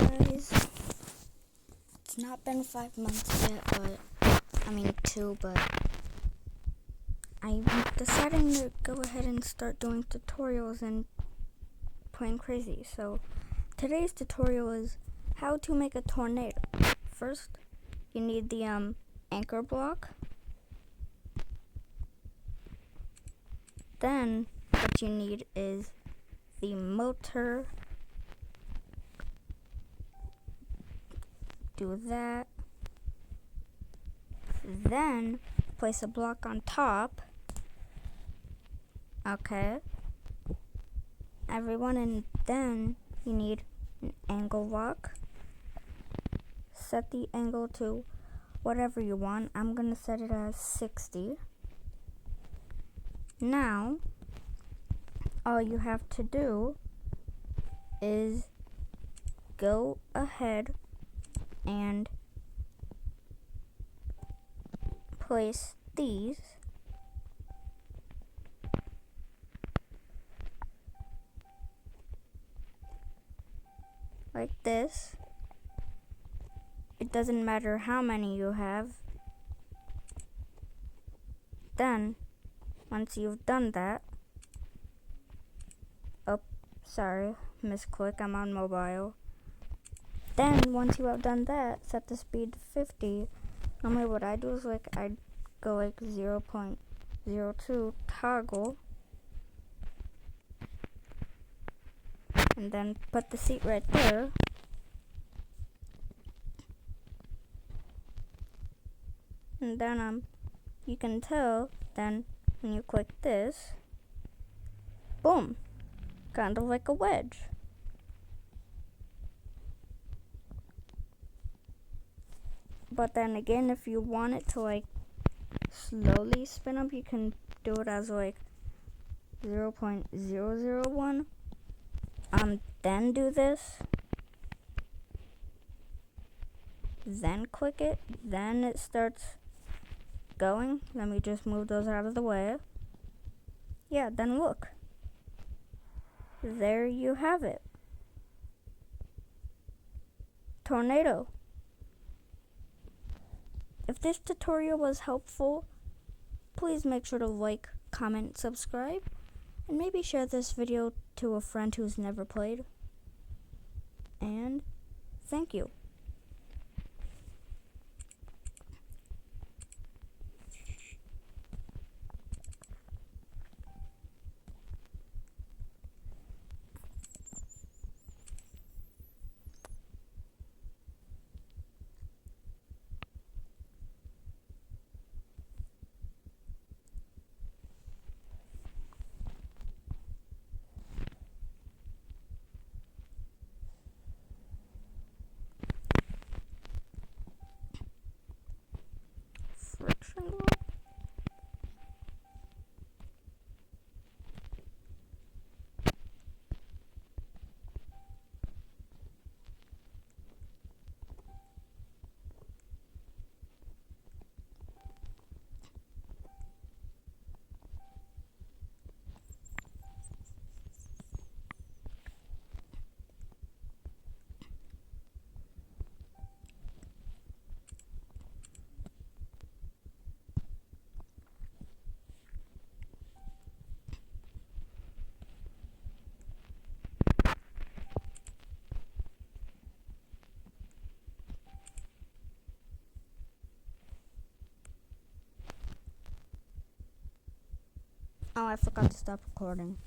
guys. It's not been 5 months yet, but 2, but I'm deciding to go ahead and start doing tutorials and playing crazy. So today's tutorial is how to make a tornado. First, you need the anchor block. Then what you need is the motor. Do that. Then place a block on top. Okay. Everyone, and then you need an angle lock. Set the angle to whatever you want. I'm gonna set it as 60. Now, all you have to do is go ahead and place these like this. It doesn't matter how many you have. Then, once you've done that, sorry, misclick, I'm on mobile. Then, once you have done that, set the speed to 50. Normally what I do is I'd go 0.02 toggle. And then put the seat right there. And then you can tell then when you click this, boom, kind of like a wedge. But then again, if you want it to slowly spin up, you can do it as 0.001. Then do this. Then click it. Then it starts going. Let me just move those out of the way. Yeah, then look. There you have it. Tornado. If this tutorial was helpful, please make sure to like, comment, subscribe, and maybe share this video to a friend who's never played. And thank you. Friction lock. Oh, I forgot to stop recording.